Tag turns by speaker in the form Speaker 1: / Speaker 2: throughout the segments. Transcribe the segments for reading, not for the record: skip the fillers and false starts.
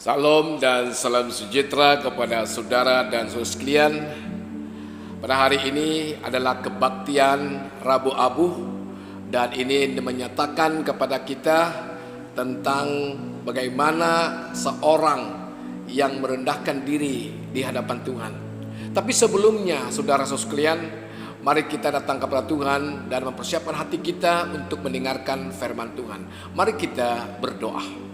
Speaker 1: Salam dan salam sejahtera kepada saudara dan saudara sekalian. Pada hari ini adalah kebaktian Rabu Abu, dan ini menyatakan kepada kita tentang bagaimana seorang yang merendahkan diri di hadapan Tuhan. Tapi sebelumnya, saudara-saudara sekalian, mari kita datang kepada Tuhan dan mempersiapkan hati kita untuk mendengarkan firman Tuhan. Mari kita berdoa.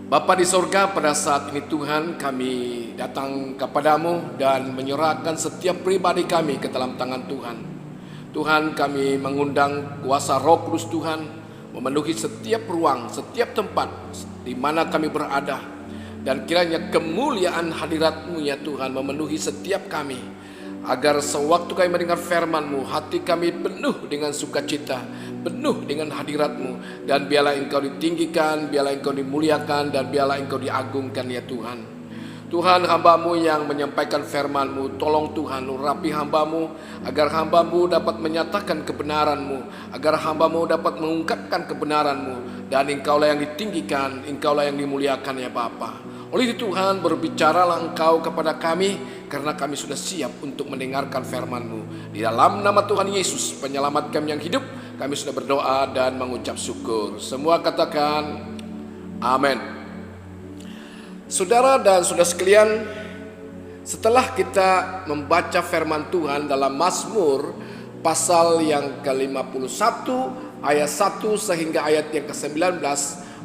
Speaker 1: Bapa di sorga, pada saat ini Tuhan, kami datang kepadamu dan menyerahkan setiap pribadi kami ke dalam tangan Tuhan. Tuhan, kami mengundang kuasa Roh Kudus Tuhan memenuhi setiap ruang, setiap tempat di mana kami berada. Dan kiranya kemuliaan hadirat-Mu ya Tuhan memenuhi setiap kami, agar sewaktu kami mendengar firman-Mu, hati kami penuh dengan sukacita, penuh dengan hadirat-Mu. Dan biarlah Engkau ditinggikan, biarlah Engkau dimuliakan, dan biarlah Engkau diagungkan ya Tuhan. Tuhan, hamba-Mu yang menyampaikan firman-Mu, tolong Tuhan urapi hamba-Mu, agar hamba-Mu dapat menyatakan kebenaran-Mu, agar hamba-Mu dapat mengungkapkan kebenaran-Mu. Dan Engkaulah yang ditinggikan, Engkaulah yang dimuliakan ya Bapa. Oleh itu Tuhan, berbicaralah Engkau kepada kami, karena kami sudah siap untuk mendengarkan firman-Mu. Di dalam nama Tuhan Yesus, penyelamat kami yang hidup, kami sudah berdoa dan mengucap syukur. Semua katakan amin. Saudara dan saudara sekalian, setelah kita membaca firman Tuhan dalam Mazmur pasal yang ke-51 ayat 1 sehingga ayat yang ke-19,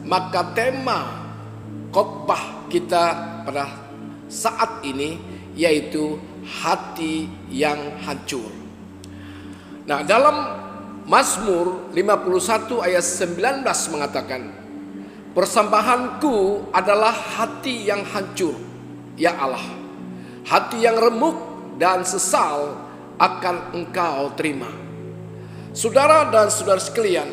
Speaker 1: maka tema khotbah kita pada saat ini yaitu hati yang hancur. Nah, dalam Mazmur 51 ayat 19 mengatakan, persembahanku adalah hati yang hancur, ya Allah. Hati yang remuk dan sesal akan Engkau terima. Saudara dan saudara sekalian,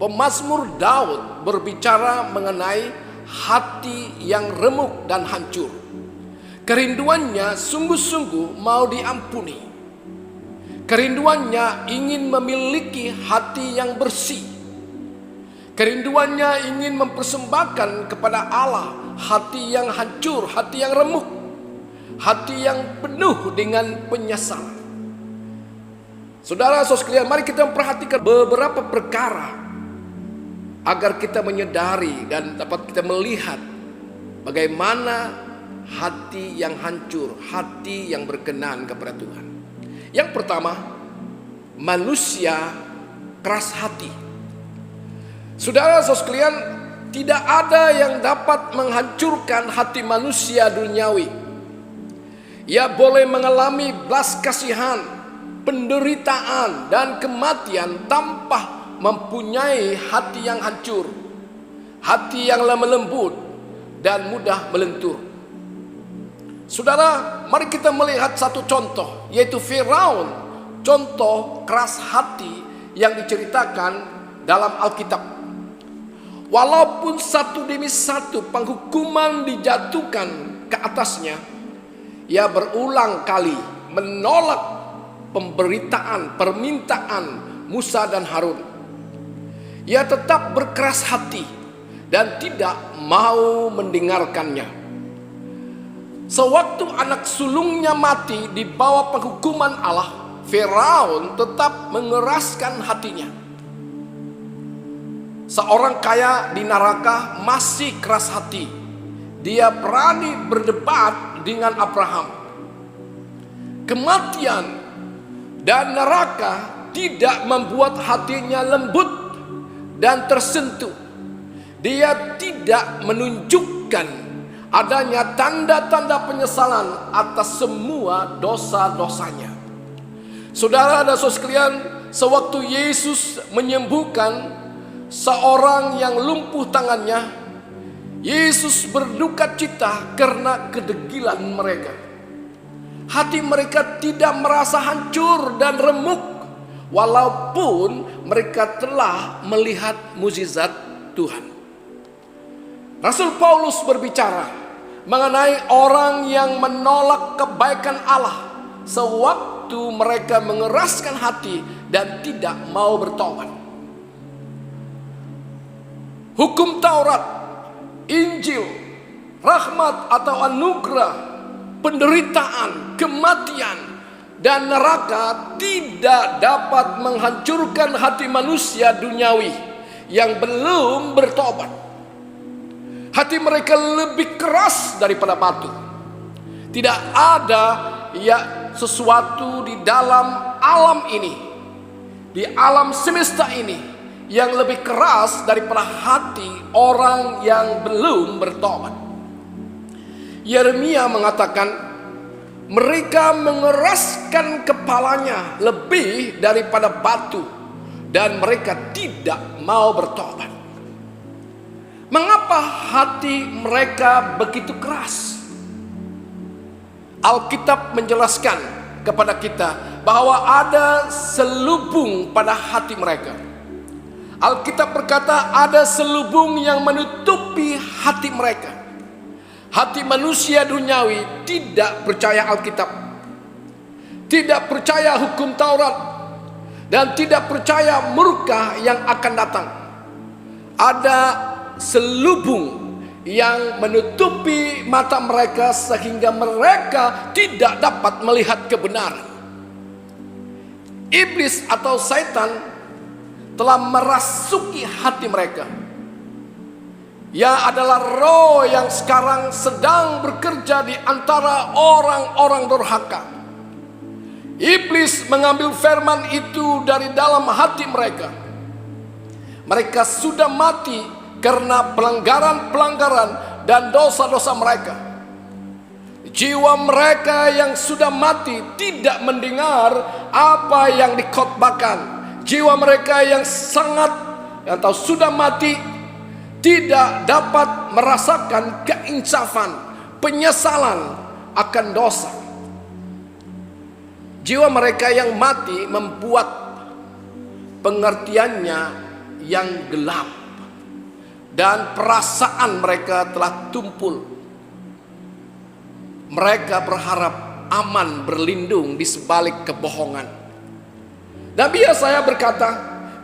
Speaker 1: pemazmur Daud berbicara mengenai hati yang remuk dan hancur. Kerinduannya sungguh-sungguh mau diampuni. Kerinduannya ingin memiliki hati yang bersih. Kerinduannya ingin mempersembahkan kepada Allah hati yang hancur, hati yang remuk, hati yang penuh dengan penyesalan. Saudara-saudara sekalian, mari kita memperhatikan beberapa perkara agar kita menyadari dan dapat kita melihat bagaimana hati yang hancur, hati yang berkenan kepada Tuhan. Yang pertama, manusia keras hati. Saudara-saudara sekalian, tidak ada yang dapat menghancurkan hati manusia duniawi. Ia boleh mengalami belas kasihan, penderitaan, dan kematian tanpa mempunyai hati yang hancur, hati yang lemah lembut dan mudah melentur. Saudara, mari kita melihat satu contoh, yaitu Firaun, contoh keras hati yang diceritakan dalam Alkitab. Walaupun satu demi satu penghukuman dijatuhkan ke atasnya, ia berulang kali menolak pemberitaan, permintaan Musa dan Harun. Ia tetap berkeras hati dan tidak mau mendengarkannya. Sewaktu anak sulungnya mati di bawah penghukuman Allah, Firaun tetap mengeraskan hatinya. Seorang kaya di neraka masih keras hati. Dia berani berdebat dengan Abraham. Kematian dan neraka tidak membuat hatinya lembut dan tersentuh. Dia tidak menunjukkan adanya tanda-tanda penyesalan atas semua dosa-dosanya. Saudara dan saudara sekalian, sewaktu Yesus menyembuhkan seorang yang lumpuh tangannya, Yesus berduka cita karena kedegilan mereka. Hati mereka tidak merasa hancur dan remuk, walaupun mereka telah melihat mukjizat Tuhan. Rasul Paulus berbicara mengenai orang yang menolak kebaikan Allah sewaktu mereka mengeraskan hati dan tidak mau bertobat. Hukum Taurat, Injil, rahmat atau anugerah, penderitaan, kematian, dan neraka tidak dapat menghancurkan hati manusia duniawi yang belum bertobat. Hati mereka lebih keras daripada batu. Tidak ada sesuatu di dalam alam ini, di alam semesta ini, yang lebih keras daripada hati orang yang belum bertobat. Yeremia mengatakan, mereka mengeraskan kepalanya lebih daripada batu, dan mereka tidak mau bertobat. Mengapa hati mereka begitu keras? Alkitab menjelaskan kepada kita bahwa ada selubung pada hati mereka. Alkitab berkata ada selubung yang menutupi hati mereka. Hati manusia duniawi tidak percaya Alkitab, tidak percaya hukum Taurat, dan tidak percaya murka yang akan datang. Ada selubung yang menutupi mata mereka sehingga mereka tidak dapat melihat kebenaran. Iblis atau Satan telah merasuki hati mereka. Ia adalah roh yang sekarang sedang bekerja di antara orang-orang durhaka. Iblis mengambil firman itu dari dalam hati mereka. Mereka sudah mati karena pelanggaran-pelanggaran dan dosa-dosa mereka. Jiwa mereka yang sudah mati tidak mendengar apa yang dikhotbahkan. Jiwa mereka yang sangat atau sudah mati tidak dapat merasakan keinsafan, penyesalan akan dosa. Jiwa mereka yang mati membuat pengertiannya yang gelap, dan perasaan mereka telah tumpul. Mereka berharap aman berlindung di sebalik kebohongan. Nabi Yesaya berkata,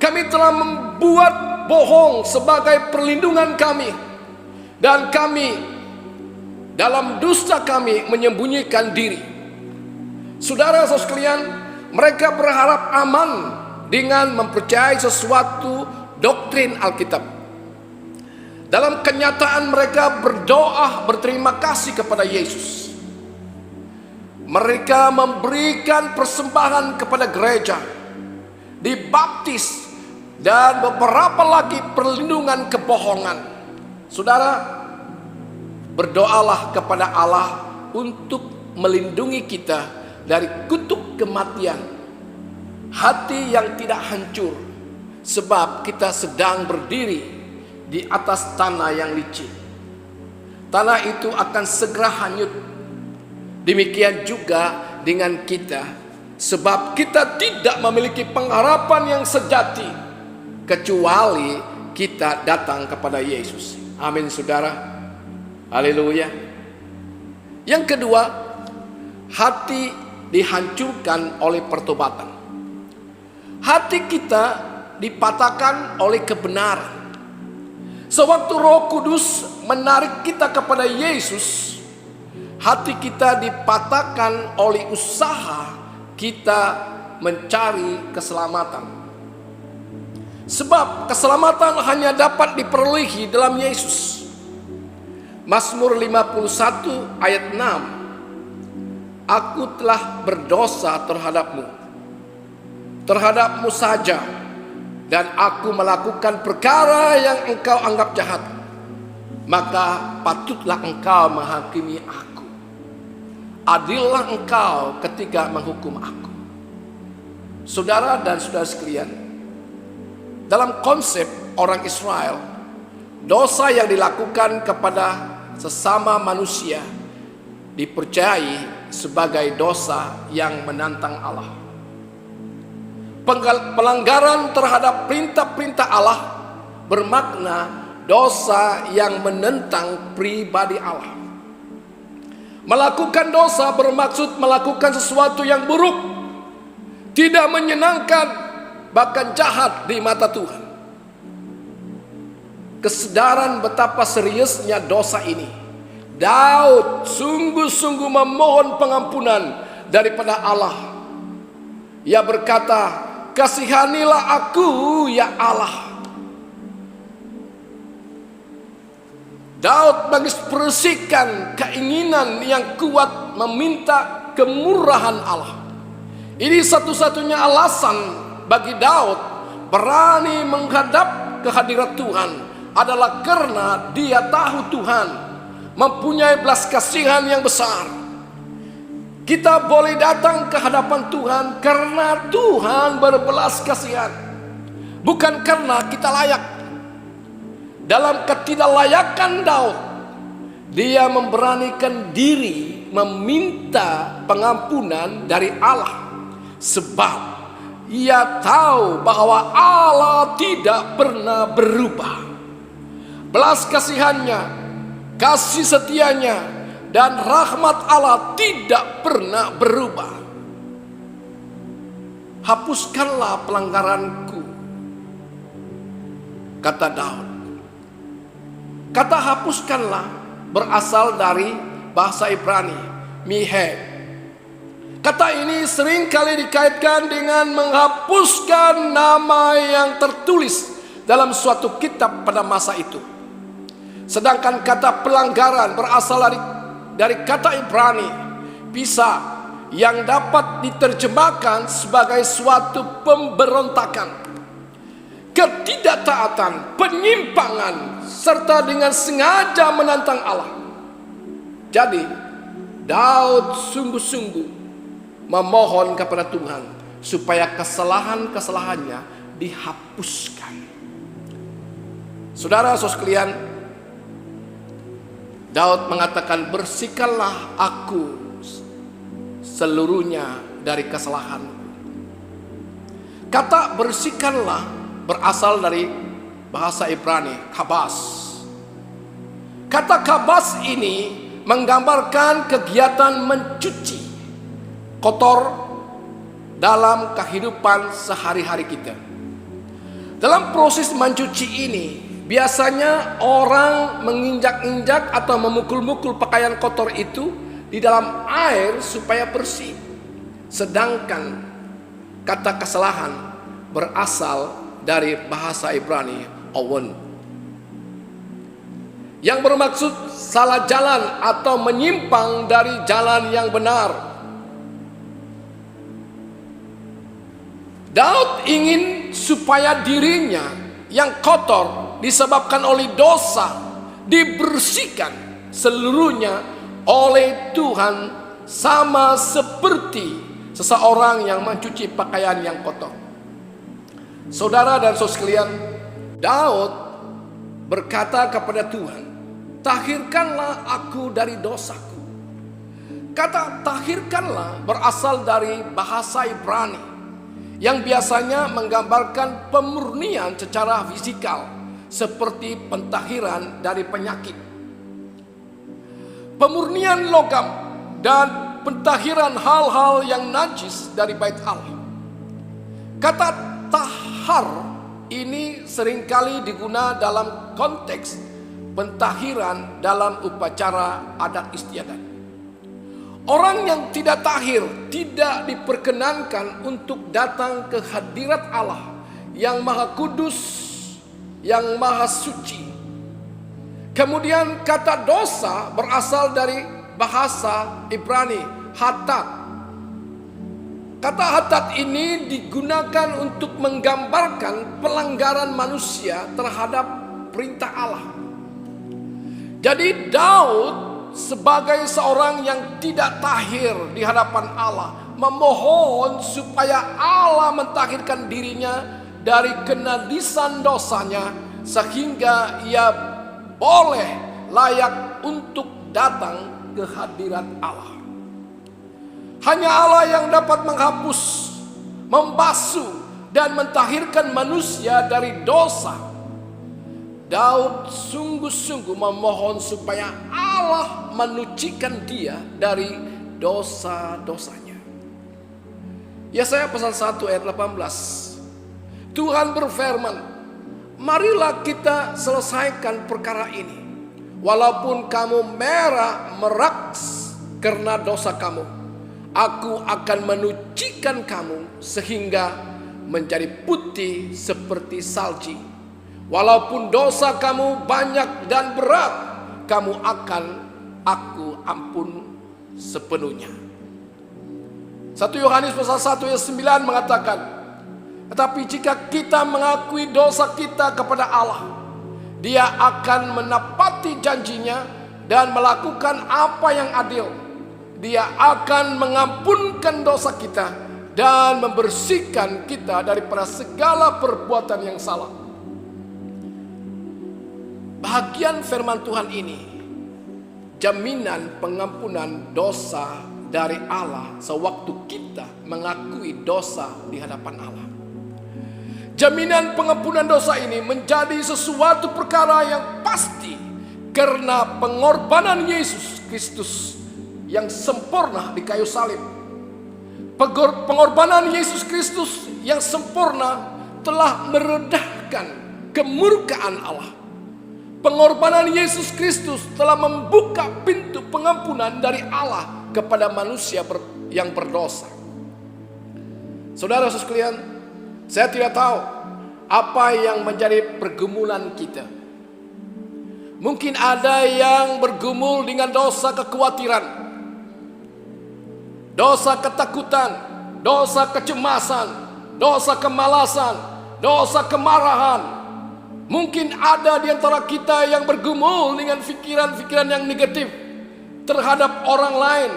Speaker 1: kami telah membuat bohong sebagai perlindungan kami, dan kami dalam dusta kami menyembunyikan diri. Saudara-saudara sekalian, mereka berharap aman dengan mempercayai sesuatu doktrin Alkitab. Dalam kenyataan mereka berdoa berterima kasih kepada Yesus. Mereka memberikan persembahan kepada gereja, dibaptis, dan beberapa lagi perlindungan kebohongan. Saudara, berdoalah kepada Allah untuk melindungi kita dari kutuk kematian, hati yang tidak hancur, sebab kita sedang berdiri di atas tanah yang licin. Tanah itu akan segera hanyut. Demikian juga dengan kita, sebab kita tidak memiliki pengharapan yang sejati kecuali kita datang kepada Yesus. Amin, saudara. Haleluya. Yang kedua, hati dihancurkan oleh pertobatan. Hati kita dipatahkan oleh kebenaran. Sewaktu Roh Kudus menarik kita kepada Yesus, hati kita dipatahkan oleh usaha kita mencari keselamatan. Sebab keselamatan hanya dapat diperolehi dalam Yesus. Mazmur 51 ayat 6. Aku telah berdosa terhadapmu saja, dan aku melakukan perkara yang engkau anggap jahat. Maka patutlah engkau menghakimi aku. Adillah engkau ketika menghukum aku. Saudara dan saudara sekalian, dalam konsep orang Israel, dosa yang dilakukan kepada sesama manusia dipercayai sebagai dosa yang menantang Allah. Pelanggaran terhadap perintah-perintah Allah bermakna dosa yang menentang pribadi Allah. Melakukan dosa bermaksud melakukan sesuatu yang buruk, tidak menyenangkan, bahkan jahat di mata Tuhan. Kesadaran betapa seriusnya dosa ini Daud sungguh-sungguh memohon pengampunan daripada Allah. Ia berkata, "Kasihanilah aku ya Allah." Daud mengekspresikan keinginan yang kuat meminta kemurahan Allah. Ini satu-satunya alasan bagi Daud berani menghadap kehadirat Tuhan adalah karena dia tahu Tuhan mempunyai belas kasihan yang besar. Kita boleh datang ke hadapan Tuhan karena Tuhan berbelas kasihan, bukan karena kita layak. Dalam ketidaklayakan Daud, dia memberanikan diri meminta pengampunan dari Allah, sebab ia tahu bahwa Allah tidak pernah berubah. Belas kasihannya, kasih setianya, dan rahmat Allah tidak pernah berubah. "Hapuskanlah pelanggaranku," kata Daud. Kata "hapuskanlah" berasal dari bahasa Ibrani, miheb. Kata ini sering kali dikaitkan dengan menghapuskan nama yang tertulis dalam suatu kitab pada masa itu. Sedangkan kata pelanggaran berasal dari kata Ibrani, pisa, yang dapat diterjemahkan sebagai suatu pemberontakan, ketidaktaatan, penyimpangan, serta dengan sengaja menantang Allah. Jadi, Daud sungguh-sungguh memohon kepada Tuhan supaya kesalahan-kesalahannya dihapuskan. Saudara-saudara sekalian, Daud mengatakan, "Bersihkanlah aku seluruhnya dari kesalahan." Kata "bersihkanlah" berasal dari bahasa Ibrani, kabas. Kata kabas ini menggambarkan kegiatan mencuci kotor dalam kehidupan sehari-hari kita. Dalam proses mencuci ini, biasanya orang menginjak-injak atau memukul-mukul pakaian kotor itu di dalam air supaya bersih. Sedangkan kata kesalahan berasal dari bahasa Ibrani, awon, yang bermaksud salah jalan atau menyimpang dari jalan yang benar. Daud ingin supaya dirinya yang kotor disebabkan oleh dosa dibersihkan seluruhnya oleh Tuhan, sama seperti seseorang yang mencuci pakaian yang kotor. Saudara dan saudara sekalian, Daud berkata kepada Tuhan, "Tahirkanlah aku dari dosaku." Kata "tahirkanlah" berasal dari bahasa Ibrani yang biasanya menggambarkan pemurnian secara fisikal, seperti pentahiran dari penyakit, pemurnian logam, dan pentahiran hal-hal yang najis dari bait Allah. Kata tahar ini seringkali digunakan dalam konteks pentahiran dalam upacara adat istiadat. Orang yang tidak tahir tidak diperkenankan untuk datang ke hadirat Allah yang maha kudus, yang maha suci. Kemudian kata dosa berasal dari bahasa Ibrani, hatat. Kata hatat ini digunakan untuk menggambarkan pelanggaran manusia terhadap perintah Allah. Jadi Daud sebagai seorang yang tidak tahir di hadapan Allah memohon supaya Allah mentahirkan dirinya dari kenajisan dosanya, sehingga ia boleh layak untuk datang ke hadirat Allah. Hanya Allah yang dapat menghapus, membasuh, dan mentahirkan manusia dari dosa. Daud sungguh-sungguh memohon supaya Allah menyucikan dia dari dosa-dosanya. Yesaya pasal 1 ayat 18. Tuhan berfirman, "Marilah kita selesaikan perkara ini. walaupun kamu merah merak karena dosa kamu, aku akan menyucikan kamu sehingga menjadi putih seperti salji. Walaupun dosa kamu banyak dan berat, kamu akan aku ampun sepenuhnya. 1 Yohanes pasal 1 ayat 9 mengatakan, tetapi jika kita mengakui dosa kita kepada Allah, Dia akan menepati janjinya dan melakukan apa yang adil. Dia akan mengampunkan dosa kita dan membersihkan kita daripada segala perbuatan yang salah. Bahagian firman Tuhan ini, jaminan pengampunan dosa dari Allah sewaktu kita mengakui dosa di hadapan Allah. Jaminan pengampunan dosa ini menjadi sesuatu perkara yang pasti karena pengorbanan Yesus Kristus yang sempurna di kayu salib. Pengorbanan Yesus Kristus yang sempurna telah meredahkan kemurkaan Allah. Pengorbanan Yesus Kristus telah membuka pintu pengampunan dari Allah kepada manusia yang berdosa. Saudara sekalian, saya tidak tahu apa yang menjadi pergumulan kita. Mungkin ada yang bergumul dengan dosa kekhawatiran, dosa ketakutan, dosa kecemasan, dosa kemalasan, dosa kemarahan. Mungkin ada di antara kita yang bergumul dengan pikiran-pikiran yang negatif terhadap orang lain,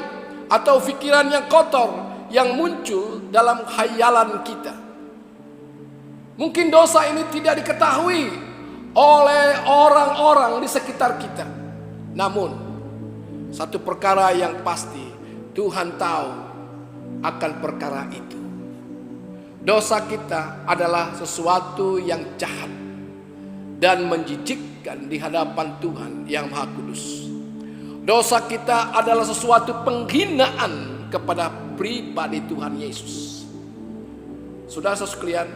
Speaker 1: atau pikiran yang kotor yang muncul dalam khayalan kita. Mungkin dosa ini tidak diketahui oleh orang-orang di sekitar kita. Namun, satu perkara yang pasti, Tuhan tahu akan perkara itu. Dosa kita adalah sesuatu yang jahat dan menjijikkan di hadapan Tuhan yang Maha Kudus. Dosa kita adalah sesuatu penghinaan kepada pribadi Tuhan Yesus. Saudara sekalian,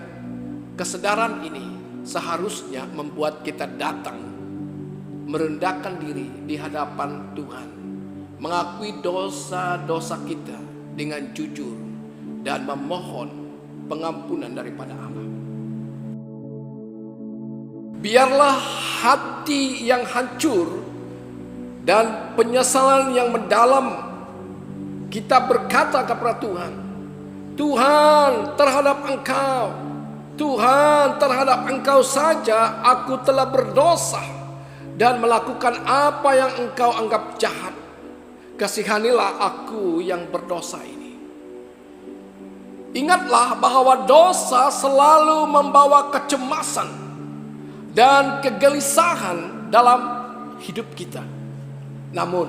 Speaker 1: kesadaran ini seharusnya membuat kita datang, merendahkan diri di hadapan Tuhan, mengakui dosa-dosa kita dengan jujur dan memohon pengampunan daripada Allah. Biarlah hati yang hancur dan penyesalan yang mendalam kita berkata kepada Tuhan, Tuhan, terhadap Engkau, Tuhan, terhadap Engkau saja aku telah berdosa dan melakukan apa yang Engkau anggap jahat. Kasihanilah aku yang berdosa ini. Ingatlah bahwa dosa selalu membawa kecemasan dan kegelisahan dalam hidup kita. Namun,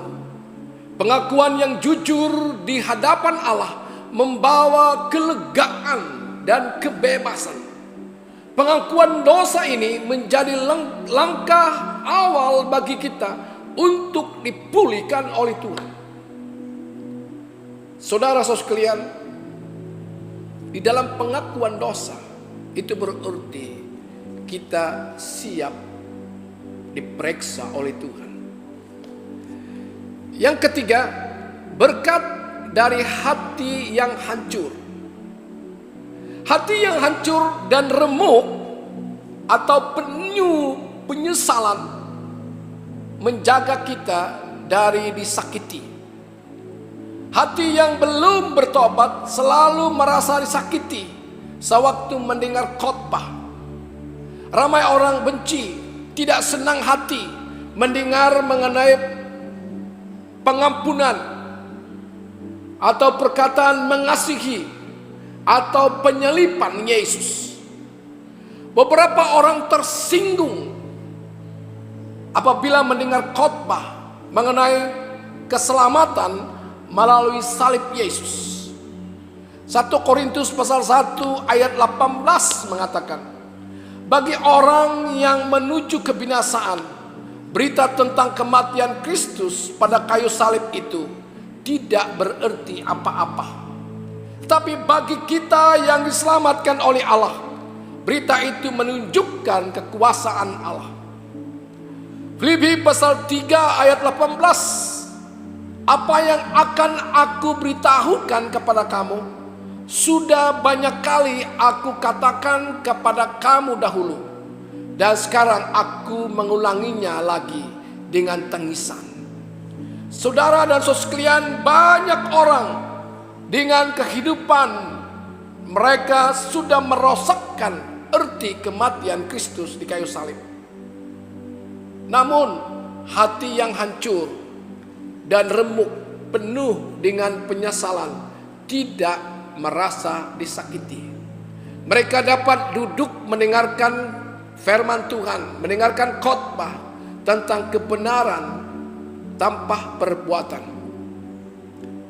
Speaker 1: pengakuan yang jujur di hadapan Allah membawa kelegaan dan kebebasan. Pengakuan dosa ini menjadi langkah awal bagi kita untuk dipulihkan oleh Tuhan. Saudara sekalian, di dalam pengakuan dosa itu berarti kita siap diperiksa oleh Tuhan. Yang ketiga, berkat dari hati yang hancur. Hati yang hancur dan remuk atau penuh penyesalan menjaga kita dari disakiti. Hati yang belum bertobat selalu merasa disakiti sewaktu mendengar khotbah. Ramai orang benci, tidak senang hati mendengar mengenai pengampunan atau perkataan mengasihi atau penyalipan Yesus. Beberapa orang tersinggung apabila mendengar khotbah mengenai keselamatan melalui salib Yesus. 1 Korintus pasal 1 ayat 18 mengatakan, bagi orang yang menuju kebinasaan, berita tentang kematian Kristus pada kayu salib itu tidak berarti apa-apa. Tapi bagi kita yang diselamatkan oleh Allah, berita itu menunjukkan kekuasaan Allah. Filipi pasal 3 ayat 18. Apa yang akan aku beritahukan kepada kamu, sudah banyak kali aku katakan kepada kamu dahulu, dan sekarang aku mengulanginya lagi dengan tangisan. Saudara dan saudara sekalian, banyak orang dengan kehidupan mereka sudah merosakkan arti kematian Kristus di kayu salib. Namun hati yang hancur dan remuk, penuh dengan penyesalan, tidak merasa disakiti. Mereka dapat duduk mendengarkan firman Tuhan, mendengarkan khotbah tentang kebenaran tanpa perbuatan.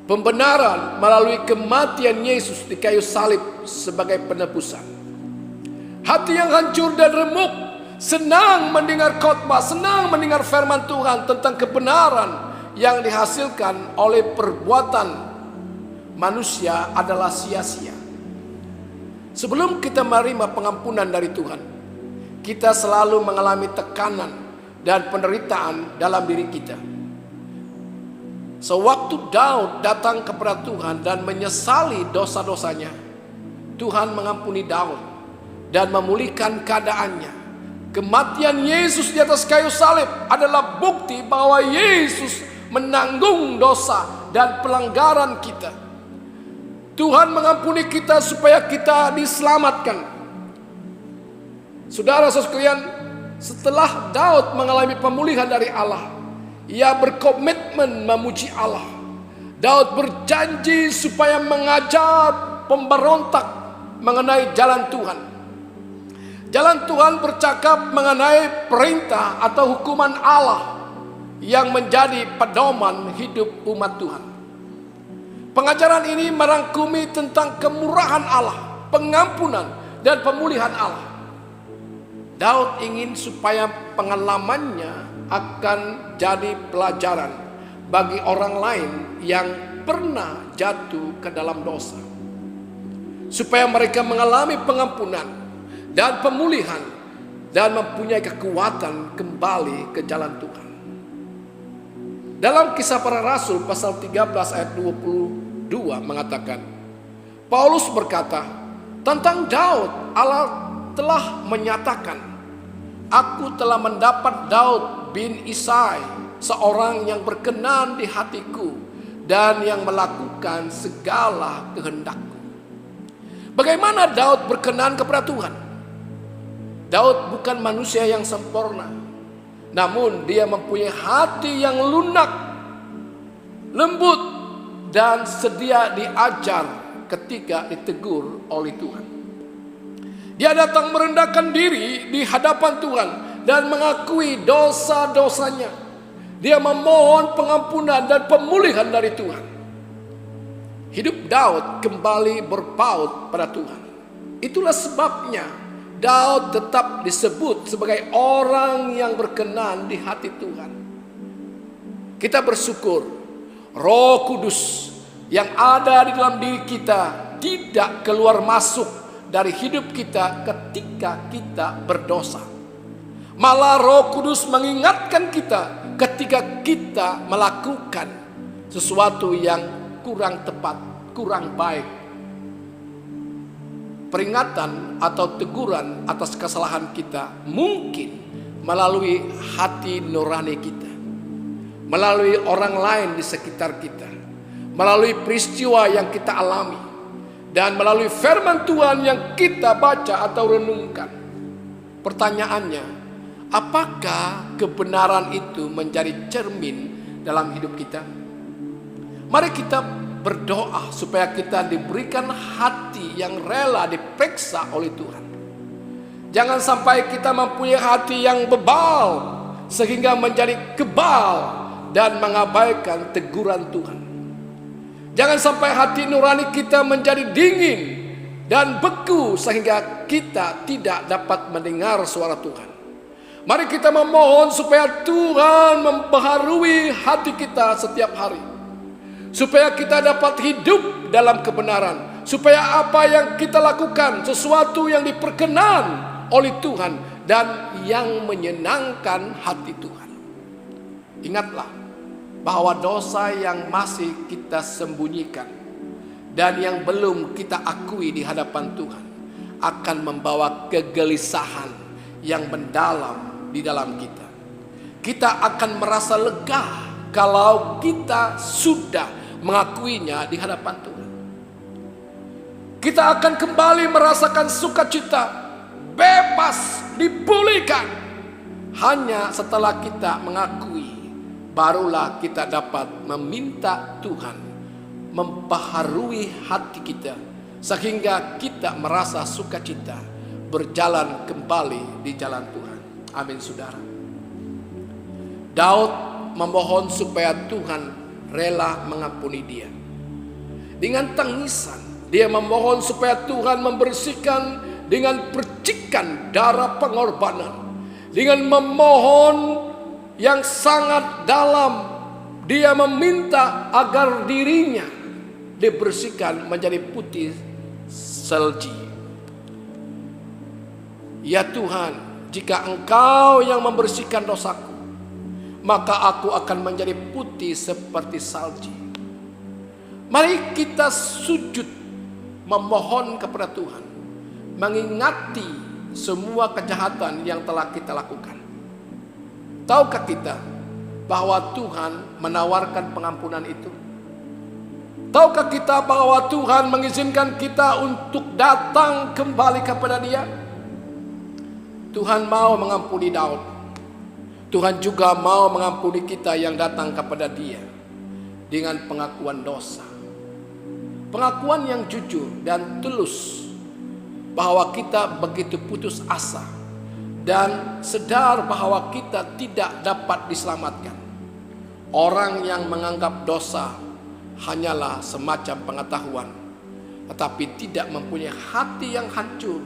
Speaker 1: Pembenaran melalui kematian Yesus di kayu salib sebagai penebusan. Hati yang hancur dan remuk senang mendengar khotbah, senang mendengar firman Tuhan tentang kebenaran yang dihasilkan oleh perbuatan manusia adalah sia-sia. Sebelum kita menerima pengampunan dari Tuhan, kita selalu mengalami tekanan dan penderitaan dalam diri kita. Sewaktu Daud datang kepada Tuhan dan menyesali dosa-dosanya, Tuhan mengampuni Daud dan memulihkan keadaannya. Kematian Yesus di atas kayu salib adalah bukti bahwa Yesus menanggung dosa dan pelanggaran kita. Tuhan mengampuni kita supaya kita diselamatkan. Saudara-saudara sekalian, setelah Daud mengalami pemulihan dari Allah, ia berkomitmen memuji Allah. Daud berjanji supaya mengajar pemberontak mengenai jalan Tuhan. Jalan Tuhan bercakap mengenai perintah atau hukuman Allah yang menjadi pedoman hidup umat Tuhan. Pengajaran ini merangkumi tentang kemurahan Allah, pengampunan dan pemulihan Allah. Daud ingin supaya pengalamannya akan jadi pelajaran bagi orang lain yang pernah jatuh ke dalam dosa, supaya mereka mengalami pengampunan dan pemulihan dan mempunyai kekuatan kembali ke jalan Tuhan. Dalam Kisah Para Rasul pasal 13 ayat 22 mengatakan, Paulus berkata, tentang Daud Allah telah menyatakan, aku telah mendapat Daud bin Isai, seorang yang berkenan di hatiku dan yang melakukan segala kehendakku. Bagaimana Daud berkenan kepada Tuhan? Daud bukan manusia yang sempurna, namun dia mempunyai hati yang lunak, lembut, dan sedia diajar ketika ditegur oleh Tuhan. Dia datang merendahkan diri di hadapan Tuhan dan mengakui dosa-dosanya. Dia memohon pengampunan dan pemulihan dari Tuhan. Hidup Daud kembali berpaut pada Tuhan. Itulah sebabnya Daud tetap disebut sebagai orang yang berkenan di hati Tuhan. Kita bersyukur Roh Kudus yang ada di dalam diri kita tidak keluar masuk dari hidup kita ketika kita berdosa. Malah Roh Kudus mengingatkan kita ketika kita melakukan sesuatu yang kurang tepat, kurang baik. Peringatan atau teguran atas kesalahan kita mungkin melalui hati nurani kita, melalui orang lain di sekitar kita, melalui peristiwa yang kita alami, dan melalui firman Tuhan yang kita baca atau renungkan. Pertanyaannya, apakah kebenaran itu menjadi cermin dalam hidup kita? Mari kita berdoa supaya kita diberikan hati yang rela diperiksa oleh Tuhan. Jangan sampai kita mempunyai hati yang bebal sehingga menjadi kebal dan mengabaikan teguran Tuhan. Jangan sampai hati nurani kita menjadi dingin dan beku sehingga kita tidak dapat mendengar suara Tuhan. Mari kita memohon supaya Tuhan membaharui hati kita setiap hari, supaya kita dapat hidup dalam kebenaran, supaya apa yang kita lakukan sesuatu yang diperkenan oleh Tuhan dan yang menyenangkan hati Tuhan. Ingatlah bahwa dosa yang masih kita sembunyikan dan yang belum kita akui di hadapan Tuhan akan membawa kegelisahan yang mendalam di dalam kita. Kita akan merasa lega kalau kita sudah mengakuinya di hadapan Tuhan. Kita akan kembali merasakan sukacita, bebas, dipulihkan. Hanya setelah kita mengakui, barulah kita dapat meminta Tuhan membaharui hati kita, sehingga kita merasa sukacita berjalan kembali di jalan Tuhan. Amin, saudara. Daud memohon supaya Tuhan rela mengampuni dia. Dengan tangisan, dia memohon supaya Tuhan membersihkan dengan percikan darah pengorbanan. Dengan memohon yang sangat dalam, dia meminta agar dirinya dibersihkan menjadi putih salji. Ya Tuhan, jika Engkau yang membersihkan dosaku, maka aku akan menjadi putih seperti salji. Mari kita sujud memohon kepada Tuhan, mengingati semua kejahatan yang telah kita lakukan. Tahukah kita bahwa Tuhan menawarkan pengampunan itu? Tahukah kita bahwa Tuhan mengizinkan kita untuk datang kembali kepada Dia? Tuhan mau mengampuni Daud. Tuhan juga mau mengampuni kita yang datang kepada Dia dengan pengakuan dosa. Pengakuan yang jujur dan tulus bahwa kita begitu putus asa dan sadar bahwa kita tidak dapat diselamatkan. Orang yang menganggap dosa hanyalah semacam pengetahuan, tetapi tidak mempunyai hati yang hancur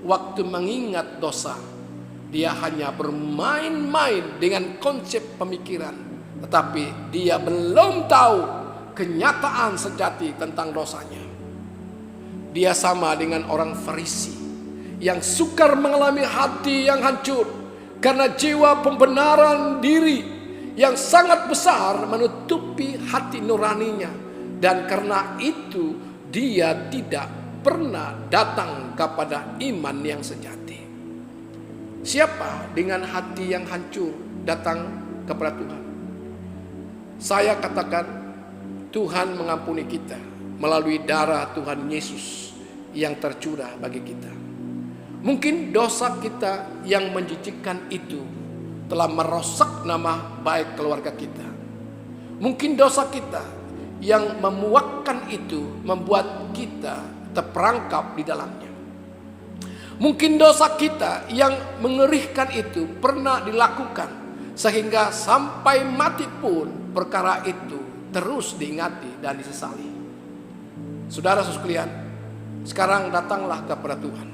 Speaker 1: waktu mengingat dosa. Dia hanya bermain-main dengan konsep pemikiran, tetapi dia belum tahu kenyataan sejati tentang dosanya. Dia sama dengan orang Farisi yang sukar mengalami hati yang hancur karena jiwa pembenaran diri yang sangat besar menutupi hati nuraninya, dan karena itu dia tidak pernah datang kepada iman yang sejati. Siapa dengan hati yang hancur datang kepada Tuhan? Saya katakan, Tuhan mengampuni kita melalui darah Tuhan Yesus yang tercurah bagi kita. Mungkin dosa kita yang menjijikkan itu telah merosak nama baik keluarga kita. Mungkin dosa kita yang memuakkan itu membuat kita terperangkap di dalamnya. Mungkin dosa kita yang mengerikan itu pernah dilakukan sehingga sampai mati pun perkara itu terus diingati dan disesali. Saudara sekalian, sekarang datanglah kepada Tuhan.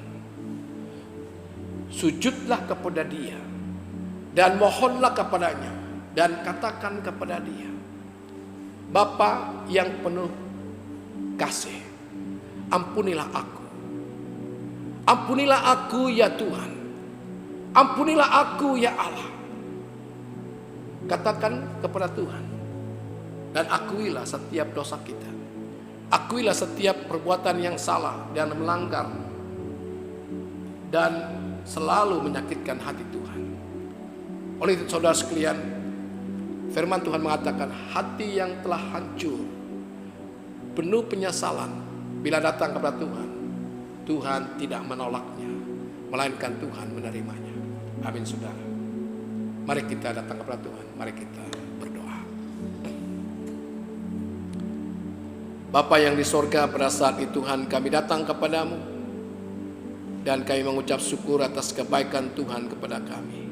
Speaker 1: Sujudlah kepada Dia dan mohonlah kepadanya dan katakan kepada Dia, Bapa yang penuh kasih, ampunilah aku. Ampunilah aku ya Tuhan. Ampunilah aku ya Allah. Katakan kepada Tuhan dan akuilah setiap dosa kita. Akuilah setiap perbuatan yang salah dan melanggar dan selalu menyakitkan hati Tuhan. Oleh itu saudara sekalian, firman Tuhan mengatakan hati yang telah hancur, penuh penyesalan, bila datang kepada Tuhan, Tuhan tidak menolaknya, melainkan Tuhan menerimanya. Amin saudara. Mari kita datang kepada Tuhan, mari kita berdoa. Bapa yang di sorga, pada saat ini Tuhan kami datang kepadamu dan kami mengucap syukur atas kebaikan Tuhan kepada kami.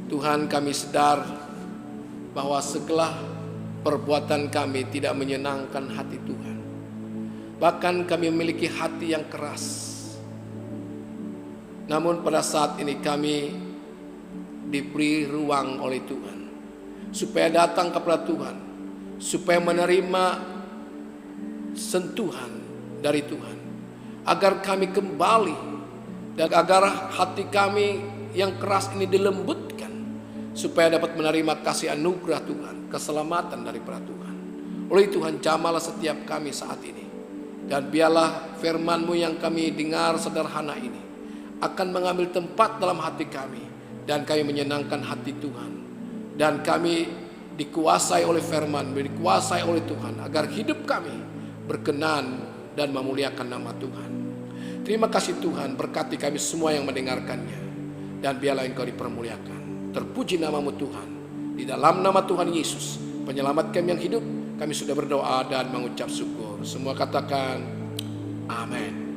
Speaker 1: Tuhan, kami sadar bahwa segala perbuatan kami tidak menyenangkan hati Tuhan. Bahkan kami memiliki hati yang keras. Namun pada saat ini kami diberi ruang oleh Tuhan supaya datang kepada Tuhan, supaya menerima sentuhan dari Tuhan, agar kami kembali dan agar hati kami yang keras ini dilembutkan, supaya dapat menerima kasih anugerah Tuhan, keselamatan daripada Tuhan. Oleh Tuhan, jamahlah setiap kami saat ini. Dan biarlah firman-Mu yang kami dengar sederhana ini akan mengambil tempat dalam hati kami, dan kami menyenangkan hati Tuhan. Dan kami dikuasai oleh firman, dikuasai oleh Tuhan, agar hidup kami berkenan dan memuliakan nama Tuhan. Terima kasih Tuhan, berkati kami semua yang mendengarkannya, dan biarlah Engkau dipermuliakan. Terpuji nama-Mu Tuhan. Di dalam nama Tuhan Yesus, penyelamat kami yang hidup, kami sudah berdoa dan mengucap syukur. Semua katakan amin.